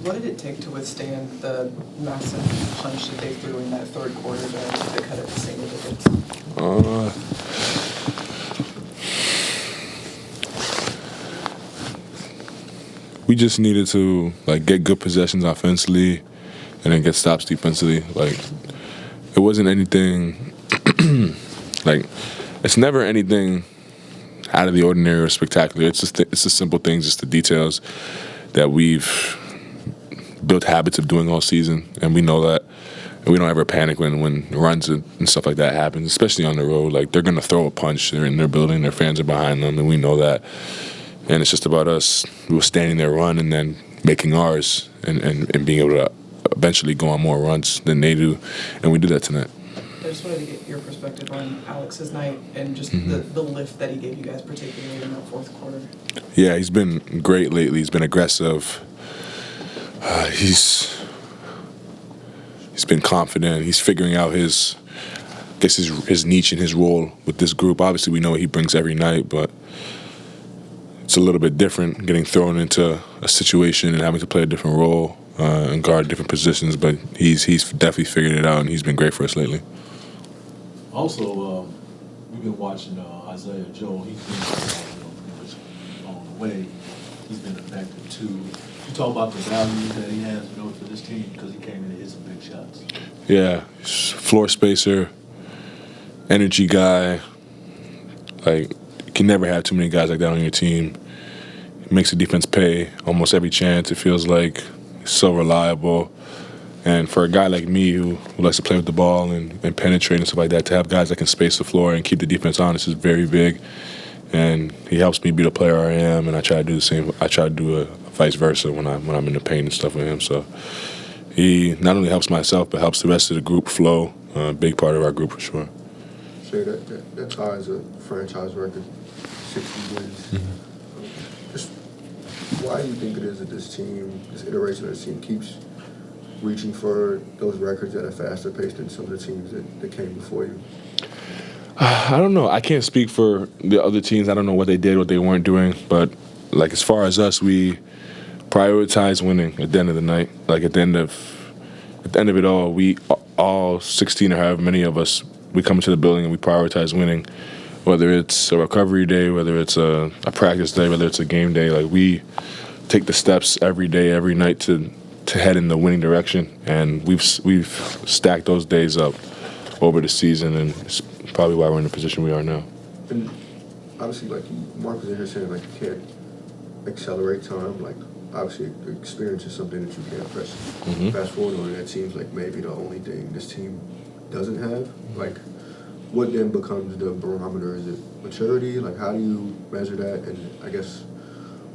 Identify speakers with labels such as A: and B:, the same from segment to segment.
A: What did it take to withstand the massive punch that they threw in that third quarter to cut it to single digits?
B: We just needed to get good possessions offensively, and then get stops defensively. It wasn't anything it's never anything out of the ordinary or spectacular. It's the simple things, just the details that we've built habits of doing all season, and we know that. And we don't ever panic when runs and stuff like that happens, especially on the road. They're gonna throw a punch. They're in their building. Their fans are behind them, and we know that. And it's just about us withstanding their run and then making ours and being able to eventually go on more runs than they do. And we did that tonight.
A: I just wanted to get your perspective on Alex's night and just the lift that he gave you guys, particularly in that fourth quarter.
B: Yeah, he's been great lately. He's been aggressive. He's been confident. He's figuring out his niche and his role with this group. Obviously, we know what he brings every night, but it's a little bit different getting thrown into a situation and having to play a different role and guard different positions. But he's definitely figured it out, and he's been great for us lately.
C: Also, we've been watching Isaiah Joe. He's been on the way. He's been effective too. You talk about the value that he has, for this team because he came in and hit some big shots.
B: Yeah, floor spacer, energy guy. You can never have too many guys like that on your team. He makes the defense pay almost every chance. It feels like he's so reliable. And for a guy like me who likes to play with the ball and penetrate and stuff like that, to have guys that can space the floor and keep the defense honest is very big. And he helps me be the player I am, and I try to do the same. I try to do a vice versa when I'm in the paint and stuff with him. So he not only helps myself, but helps the rest of the group flow. A big part of our group for sure.
D: Shai, that ties a franchise record, 60 wins. Just why do you think it is that this iteration of this team keeps reaching for those records at a faster pace than some of the teams that came before you?
B: I don't know. I can't speak for the other teams. I don't know what they did, what they weren't doing. But, as far as us, we prioritize winning at the end of the night. At the end of it all, we all 16 or however many of us, we come into the building and we prioritize winning. Whether it's a recovery day, whether it's a practice day, whether it's a game day, we take the steps every day, every night to head in the winning direction. And we've stacked those days up over the season, and it's probably why we're in the position we are now.
D: And obviously, Mark was in here saying, you can't accelerate time. Obviously, experience is something that you can't fast forward on. And it seems like maybe the only thing this team doesn't have. What then becomes the barometer? Is it maturity? How do you measure that? And I guess,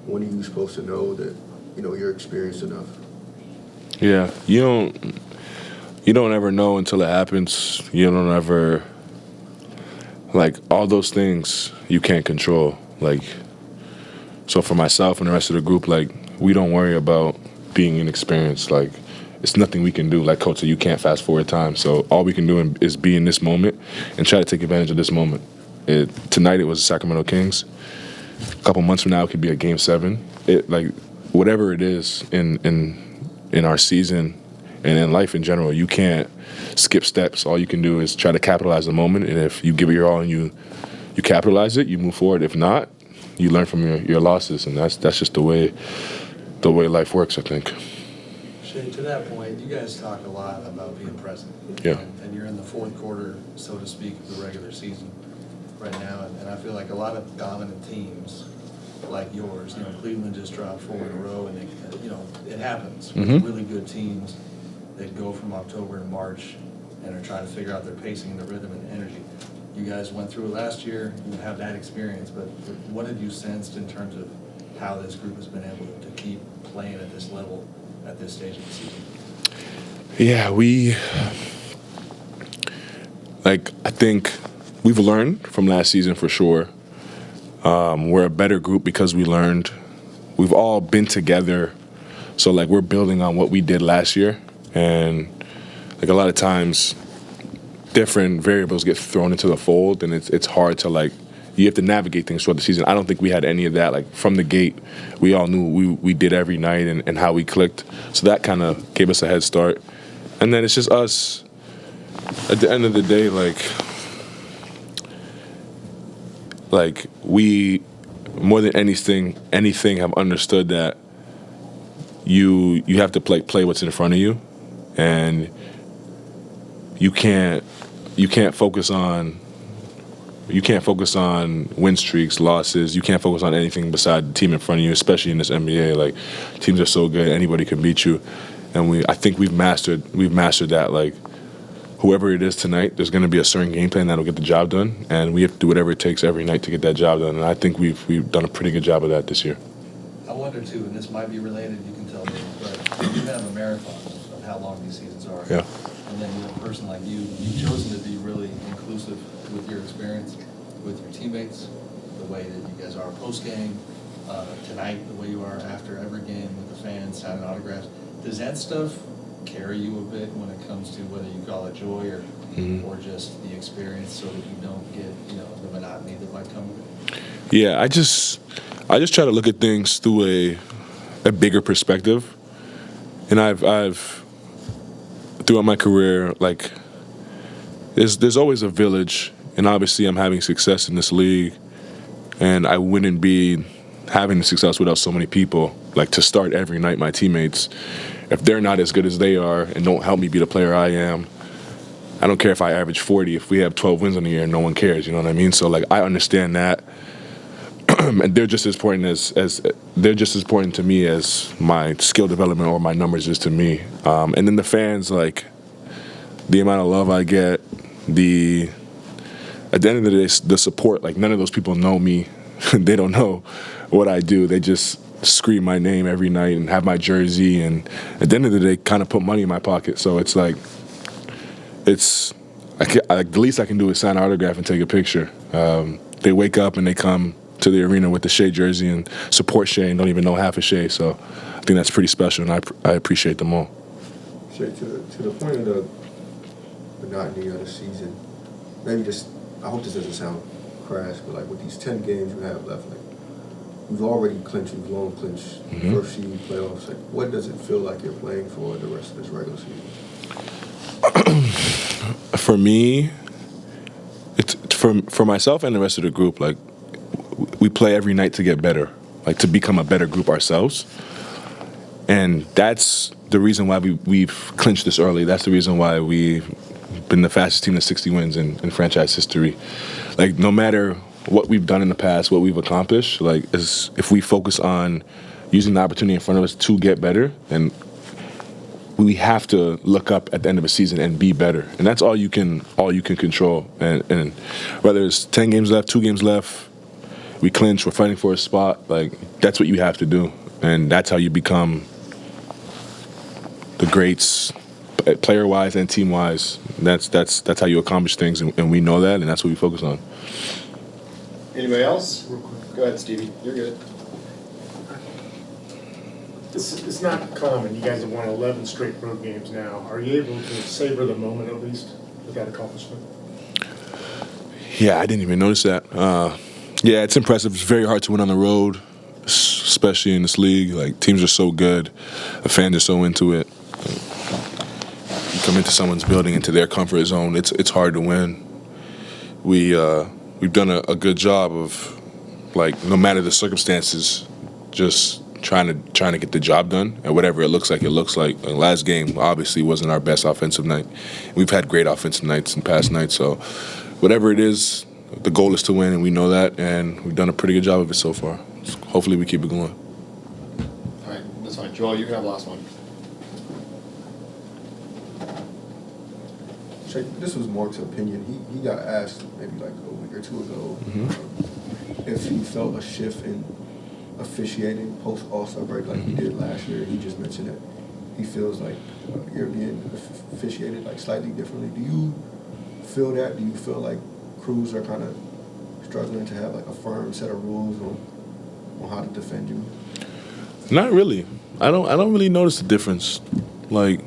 D: when are you supposed to know that, you're experienced enough?
B: Yeah, you don't ever know until it happens. You don't ever, all those things you can't control. So for myself and the rest of the group, we don't worry about being inexperienced. It's nothing we can do. Like Coach said, you can't fast forward time. So all we can do is be in this moment and try to take advantage of this moment. Tonight it was the Sacramento Kings. A couple months from now it could be a Game 7. Whatever it is in our season and in life in general, you can't skip steps. All you can do is try to capitalize the moment, and if you give it your all and you capitalize it, you move forward. If not, you learn from your losses, and that's just the way life works, I think.
E: Shai, to that point, you guys talk a lot about being present.
B: Yeah.
E: And you're in the fourth quarter, so to speak, of the regular season right now, and I feel like a lot of dominant teams like yours, Cleveland just dropped 4 in a row, and it happens with really good teams that go from October to March and are trying to figure out their pacing and their rhythm and energy. You guys went through it last year, you have that experience, but what have you sensed in terms of how this group has been able to keep playing at this level at this stage of the season?
B: Yeah, I think we've learned from last season for sure. We're a better group because we learned. We've all been together, so we're building on what we did last year, and a lot of times different variables get thrown into the fold, and it's hard to you have to navigate things throughout the season. I don't think we had any of that. Like from the gate, we all knew we did every night and how we clicked. So that kind of gave us a head start. And then it's just us. At the end of the day, like we more than anything have understood that you have to play what's in front of you, and you can't focus on win streaks, losses. You can't focus on anything beside the team in front of you, especially in this NBA. Like, teams are so good, anybody can beat you. And I think we've mastered that. Like, whoever it is tonight, there's going to be a certain game plan that'll get the job done, and we have to do whatever it takes every night to get that job done. And I think we've done a pretty good job of that this year.
E: I wonder too, and this might be related, you can tell me, but you have a marathon of how long these seasons are.
B: Yeah.
E: And then you're a person like you've chosen to be really inclusive with your experience, with your teammates, the way that you guys are post-game, tonight, the way you are after every game with the fans, signing autographs. Does that stuff carry you a bit when it comes to whether you call it joy or just the experience, so that you don't get the monotony that might come with it?
B: Yeah, I just try to look at things through a bigger perspective, and I've throughout my career, like, there's always a village, and obviously I'm having success in this league, and I wouldn't be having the success without so many people. Like, to start every night, my teammates, if they're not as good as they are and don't help me be the player I am, I don't care if I average 40. If we have 12 wins in the year, no one cares. You know what I mean? So, like, I understand that, and they're just as important they're just as important to me as my skill development or my numbers is to me. And then the fans, like, the amount of love I get, at the end of the day, the support. Like, none of those people know me. They don't know what I do. They just scream my name every night and have my jersey, and at the end of the day, kind of put money in my pocket. So it's like, the least I can do is sign an autograph and take a picture. They wake up and they come to the arena with the Shai jersey and support Shai and don't even know half of Shai. So I think that's pretty special, and I appreciate them all.
D: Shai, to the point of the monotony of the season, maybe just, I hope this doesn't sound crass, but like with these 10 games you have left, like, you've already clinched, you've long clinched first seed playoffs. Like, what does it feel like you're playing for the rest of this regular season?
B: For me, it's for myself and the rest of the group. Like, we play every night to get better, like, to become a better group ourselves, and that's the reason why we've clinched this early. That's the reason why we've been the fastest team to 60 wins in franchise history. Like, no matter what we've done in the past, what we've accomplished, like, if we focus on using the opportunity in front of us to get better, then we have to look up at the end of a season and be better. And that's all you can control. And whether it's 10 games left, 2 games left, we clinch, we're fighting for a spot, like, that's what you have to do. And that's how you become the greats, player-wise and team-wise. That's how you accomplish things, and we know that, and that's what we focus on.
F: Anybody else? Go ahead, Stevie. You're good.
G: It's not common. You guys have won 11 straight road games now. Are you able to savor the moment, at least, with that accomplishment?
B: Yeah, I didn't even notice that. Yeah, it's impressive. It's very hard to win on the road, especially in this league. Like, teams are so good. The fans are so into it. You come into someone's building, into their comfort zone, it's hard to win. We've done a good job of, like, no matter the circumstances, just trying to get the job done, and whatever it looks like, it looks like. The last game obviously wasn't our best offensive night. We've had great offensive nights in past nights, so whatever it is, the goal is to win, and we know that, and we've done a pretty good job of it so far. So hopefully we keep it going.
F: All right, that's fine. Joel, you can have the last one.
D: Shai, this was Mark's opinion. He got asked maybe like a week or two ago if he felt a shift in officiating post All-Star break like he did last year. He just mentioned that he feels like you're being officiated like slightly differently. Do you feel that? Do you feel like crews are kind of struggling to have like a firm set of rules on how to defend you?
B: Not really. I don't really notice the difference. Like,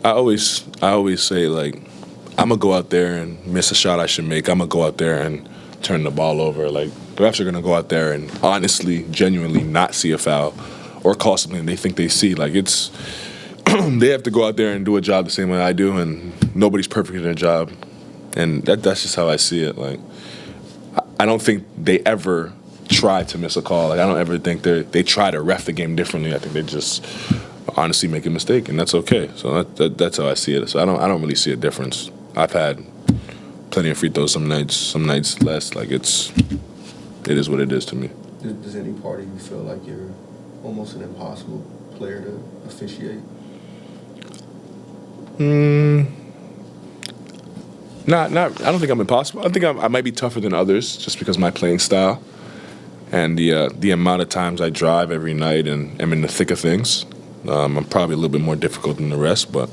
B: I always say, like, I'm going to go out there and miss a shot I should make. I'm going to go out there and turn the ball over. Like, the refs are going to go out there and honestly, genuinely not see a foul or call something they think they see. Like, it's they have to go out there and do a job the same way I do, and nobody's perfect in their job. And that's just how I see it. Like, I don't think they ever try to miss a call. Like, I don't ever think they try to ref the game differently. I think they just honestly make a mistake, and that's okay. So that's how I see it. So I don't really see a difference. I've had plenty of free throws some nights less. Like, it is what it is to me.
D: Does any part of you feel like you're almost an impossible player to officiate?
B: Not. I don't think I'm impossible. I think I might be tougher than others just because of my playing style and the amount of times I drive every night and am in the thick of things. I'm probably a little bit more difficult than the rest, but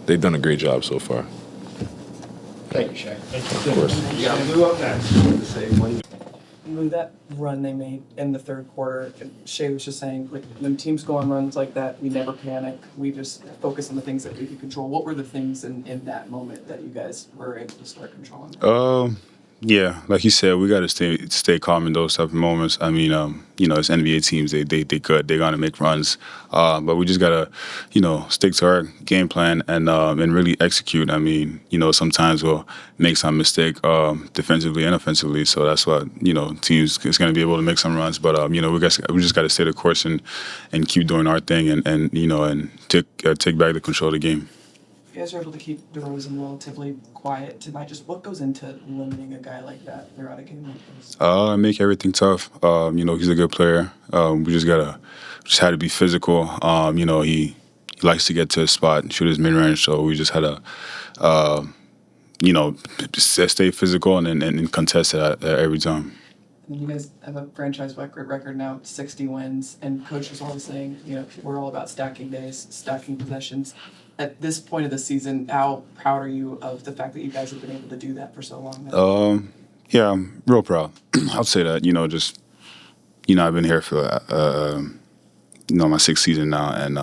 B: they've done a great job so far.
F: Thank you, Shai.
B: Of course.
G: Lou up next.
A: Lou, that run they made in the third quarter, Shai was just saying, like, when teams go on runs like that, we never panic. We just focus on the things that we can control. What were the things in that moment that you guys were able to start controlling?
H: Yeah, like you said, we got to stay calm in those type of moments. I mean, as NBA teams, they good. They're gonna make runs, but we just gotta, stick to our game plan and really execute. I mean, sometimes we'll make some mistake defensively and offensively, so that's why teams is gonna be able to make some runs. But we just gotta stay the course and keep doing our thing and take back the control of the game.
A: You guys are able to keep DeRozan relatively quiet tonight. Just what goes into limiting a guy like that throughout a game like this?
H: Make everything tough. He's a good player. We just had to be physical. He likes to get to his spot and shoot his mid-range, so we just had to, stay physical and contest it every time.
A: And you guys have a franchise record now, 60 wins, and Coach was always saying, we're all about stacking days, stacking possessions. At this point of the season, how proud are you of the fact that you guys have been able to do that for so long?
H: Yeah, I'm real proud. I'll say that, I've been here for, my sixth season now, and,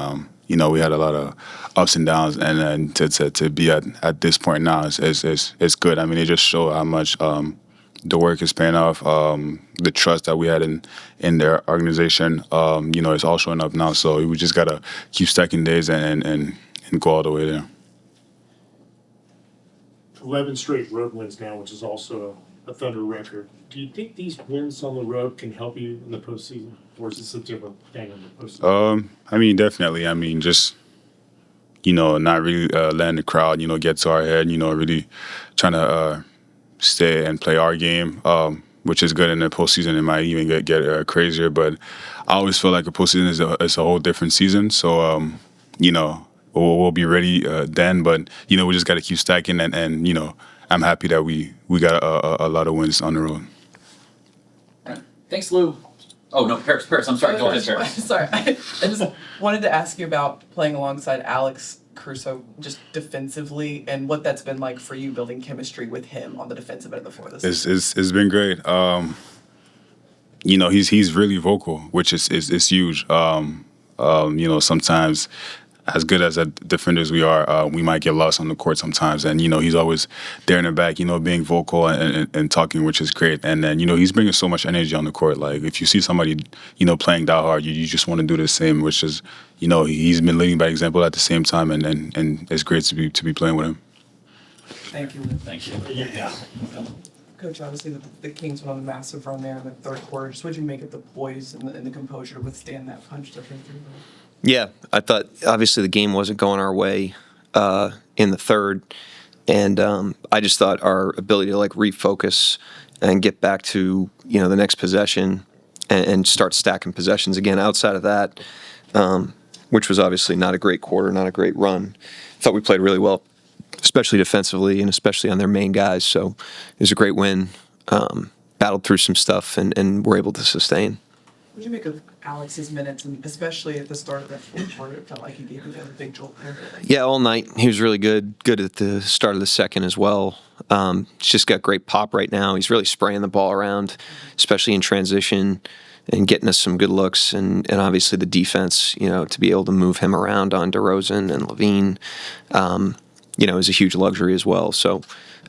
H: we had a lot of ups and downs, and then to be at this point now is good. I mean, it just showed how much the work is paying off, the trust that we had in their organization, it's all showing up now, so we just got to keep stacking days and go all the way there.
G: 11 straight road wins now, which is also a Thunder record. Do you think these wins on the road can help you in the postseason, or is this a different thing in the postseason?
H: Definitely. Just not really letting the crowd get to our head. Really trying to stay and play our game, which is good in the postseason. It might even get crazier, but I always feel like a postseason is a whole different season. So we'll be ready then, but we just got to keep stacking, and I'm happy that we got a lot of wins on the road.
I: Thanks, Lou. Oh no, Paris. I'm sorry. Go ahead, Paris.
A: Sorry, I just wanted to ask you about playing alongside Alex Caruso, just defensively, and what that's been like for you building chemistry with him on the defensive end of the floor.
H: It's been great. He's really vocal, which is huge. Sometimes, as good as defenders we are, we might get lost on the court sometimes. And, he's always there in the back, being vocal and talking, which is great. And then, he's bringing so much energy on the court. Like, if you see somebody, playing that hard, you just want to do the same, which is, he's been leading by example at the same time. And it's great to be playing with him.
A: Thank you.
I: Thank you.
G: Yeah.
A: Coach, obviously the Kings went on a massive run there in the third quarter. Just what did you make of the poise and the composure to withstand that punch to bring through?
J: Yeah, I thought obviously the game wasn't going our way in the third, and I just thought our ability to refocus and get back to the next possession and start stacking possessions again. Outside of that, which was obviously not a great quarter, not a great run, I thought we played really well, especially defensively and especially on their main guys. So it was a great win. Battled through some stuff and were able to sustain.
A: What did you make of Alex's minutes, and especially at the start of that fourth quarter? It felt like he gave you guys a big jolt there.
J: Yeah, all night. He was really good. Good at the start of the second as well. He's just got great pop right now. He's really spraying the ball around, especially in transition, and getting us some good looks. And obviously the defense, to be able to move him around on DeRozan and Levine. is a huge luxury as well. So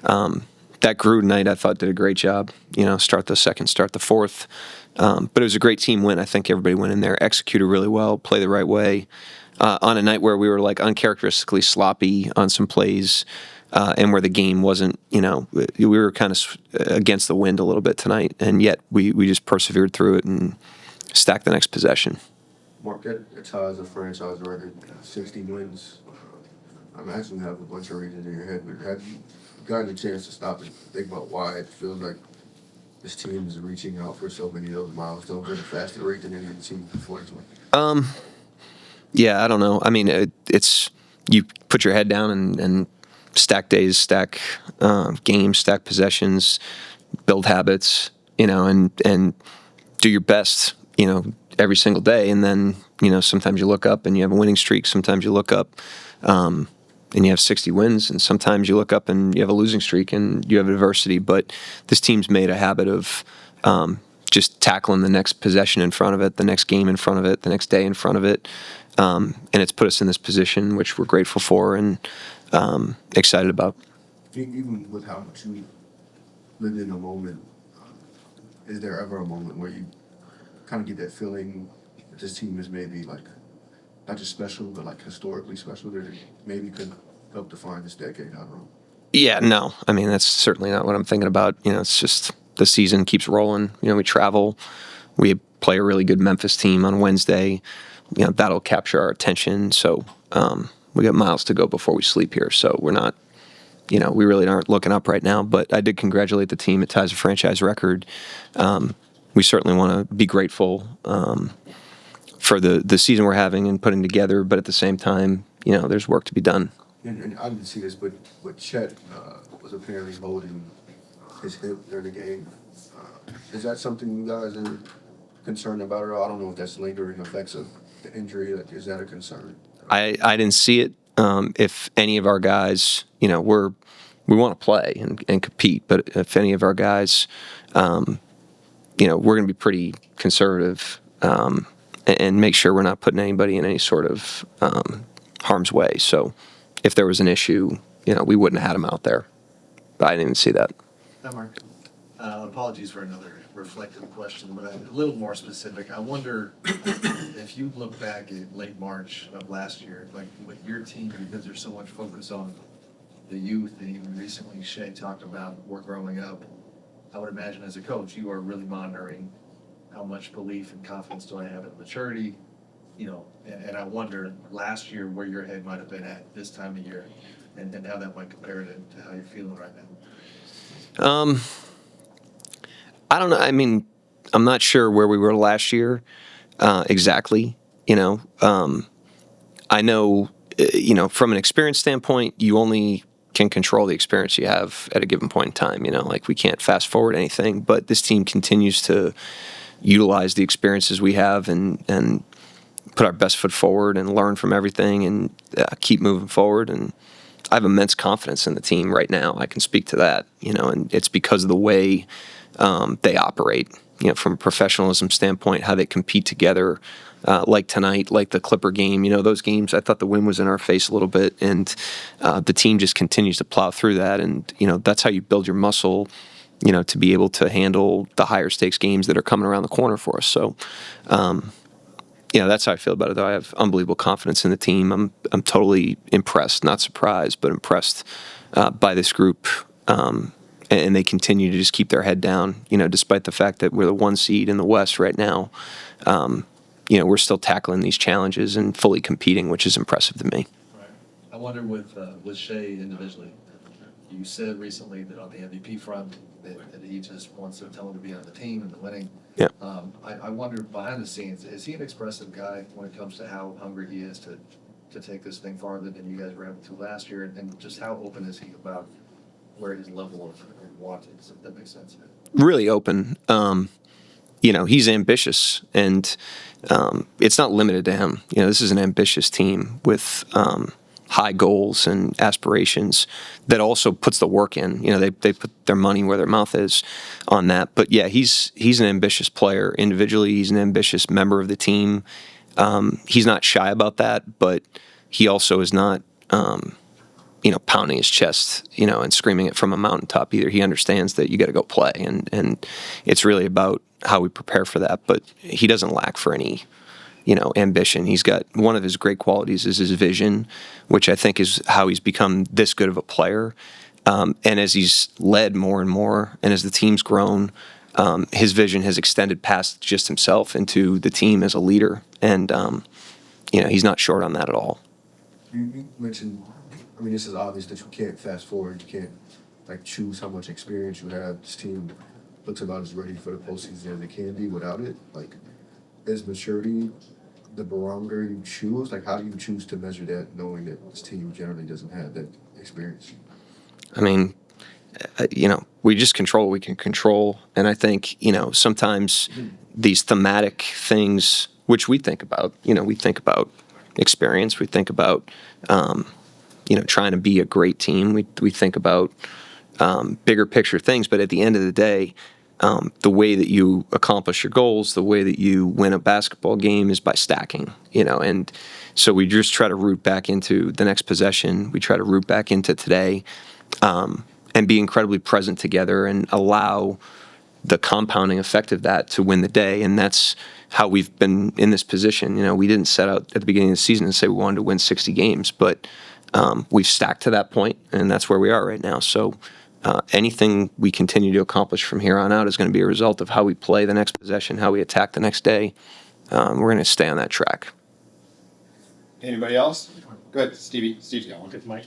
J: that grew tonight. I thought did a great job. Start the second, start the fourth. But it was a great team win. I think everybody went in there, executed really well, played the right way. On a night where we were like uncharacteristically sloppy on some plays, and where the game wasn't, we were kind of against the wind a little bit tonight, and yet we just persevered through it and stacked the next possession.
D: Mark, that ties a franchise record, 60 wins. I imagine you have a bunch of reasons in your head, but have you gotten a chance to stop and think about why it feels like this team is reaching out for so many of those milestones at a faster rate than any of the teams before?
J: Yeah, I don't know. I mean, it's you put your head down and stack days, stack games, stack possessions, build habits, and do your best, every single day. And then, sometimes you look up and you have a winning streak. Sometimes you look up and you have 60 wins. And sometimes you look up and you have a losing streak and you have adversity. But this team's made a habit of just tackling the next possession in front of it, the next game in front of it, the next day in front of it. And it's put us in this position, which we're grateful for and excited about.
D: Even with how much you lived in a moment, is there ever a moment where you kind of get that feeling that this team is maybe like not just special, but like historically special, that it maybe could help define this decade? I don't know.
J: Yeah, no. I mean, that's certainly not what I'm thinking about. It's just the season keeps rolling. We travel. We play a really good Memphis team on Wednesday. That'll capture our attention. So we got miles to go before we sleep here. So we're not, we really aren't looking up right now. But I did congratulate the team. It ties a franchise record. We certainly want to be grateful for the season we're having and putting together. But at the same time, there's work to be done.
D: And I didn't see this, but Chet was apparently holding his hip during the game. Is that something you guys are concerned about at all? I don't know if that's lingering effects of the injury. Is that a concern?
J: I didn't see it. If any of our guys, we want to play and compete, but if any of our guys, we're going to be pretty conservative and make sure we're not putting anybody in any sort of harm's way. So if there was an issue, we wouldn't have had him out there. But I didn't even see that.
E: Hi, Mark. Apologies for another reflective question, but a little more specific. I wonder if you look back at late March of last year, like with your team, because there's so much focus on the youth, and even recently Shai talked about we're growing up. I would imagine as a coach, you are really monitoring how much belief and confidence do I have in maturity, and I wonder last year where your head might have been at this time of year and how that might compare to how you're feeling right now.
J: I don't know. I mean, I'm not sure where we were last year exactly. I know, from an experience standpoint, you only can control the experience you have at a given point in time. Like we can't fast forward anything, but this team continues to utilize the experiences we have and put our best foot forward and learn from everything and keep moving forward. And I have immense confidence in the team right now. I can speak to that, and it's because of the way they operate, from a professionalism standpoint, how they compete together, like tonight, like the Clipper game. Those games, I thought the wind was in our face a little bit, and the team just continues to plow through that. And, that's how you build your muscle, to be able to handle the higher stakes games that are coming around the corner for us. So, that's how I feel about it, though. I have unbelievable confidence in the team. I'm totally impressed, not surprised, but impressed by this group. And they continue to just keep their head down, despite the fact that we're the 1 seed in the West right now. We're still tackling these challenges and fully competing, which is impressive to me.
E: Right. I wonder with Shai individually, you said recently that on the MVP front that he just wants to tell him to be on the team and the winning.
J: Yeah.
E: I wonder behind the scenes, is he an expressive guy when it comes to how hungry he is to take this thing farther than you guys were able to last year, and just how open is he about where his level of want is, if that makes sense?
J: Really open. He's ambitious, and it's not limited to him. This is an ambitious team with high goals and aspirations that also puts the work in. They put their money where their mouth is on that. But yeah, he's an ambitious player individually. He's an ambitious member of the team. He's not shy about that, but he also is not pounding his chest, and screaming it from a mountaintop either. He understands that you got to go play, and it's really about how we prepare for that. But he doesn't lack for any, ambition. He's got one of his great qualities is his vision, which I think is how he's become this good of a player. And as he's led more and more, and as the team's grown, his vision has extended past just himself into the team as a leader. And, he's not short on that at all.
D: You mentioned, I mean, this is obvious that you can't fast forward. You can't choose how much experience you have. This team looks about as ready for the postseason as they can be without it. Is maturity the barometer you choose? How do you choose to measure that, knowing that this team generally doesn't have that experience?
J: I mean, we just control what we can control. And I think, sometimes these thematic things, which we think about, we think about experience, we think about, trying to be a great team. We think about bigger picture things. But at the end of the day, the way that you accomplish your goals, the way that you win a basketball game is by stacking, and so we just try to root back into the next possession. We try to root back into today, and be incredibly present together and allow the compounding effect of that to win the day. And that's how we've been in this position. We didn't set out at the beginning of the season and say we wanted to win 60 games, but we've stacked to that point, and that's where we are right now. So anything we continue to accomplish from here on out is going to be a result of how we play the next possession, how we attack the next day. We're going to stay on that track.
F: Anybody else? Go ahead, Stevie. Steve's got one.
G: Good, Mike.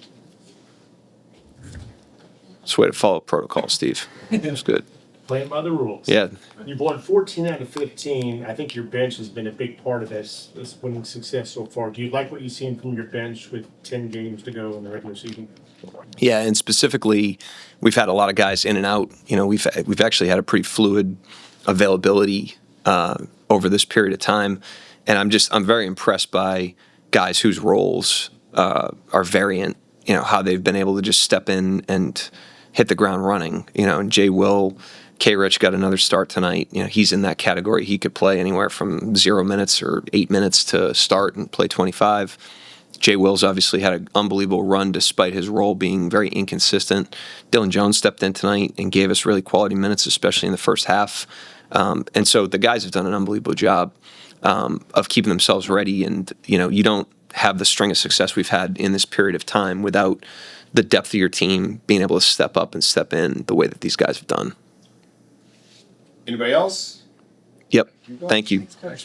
J: It's a way to follow protocol, Steve. It's good.
G: Playing by the rules.
J: Yeah.
G: You've won 14 out of 15. I think your bench has been a big part of this winning success so far. Do you like what you've seen from your bench with 10 games to go in the regular season?
J: Yeah, and specifically, we've had a lot of guys in and out. We've actually had a pretty fluid availability over this period of time, and I'm very impressed by guys whose roles are variant. How they've been able to just step in and hit the ground running. And Jay Will, K-Rich got another start tonight. He's in that category. He could play anywhere from 0 minutes or 8 minutes to start and play 25. Jay Will's obviously had an unbelievable run despite his role being very inconsistent. Dylan Jones stepped in tonight and gave us really quality minutes, especially in the first half. And so the guys have done an unbelievable job of keeping themselves ready. And, you don't have the string of success we've had in this period of time without the depth of your team being able to step up and step in the way that these guys have done.
F: Anybody else?
J: Yep. Thank you.
A: Thanks, Coach.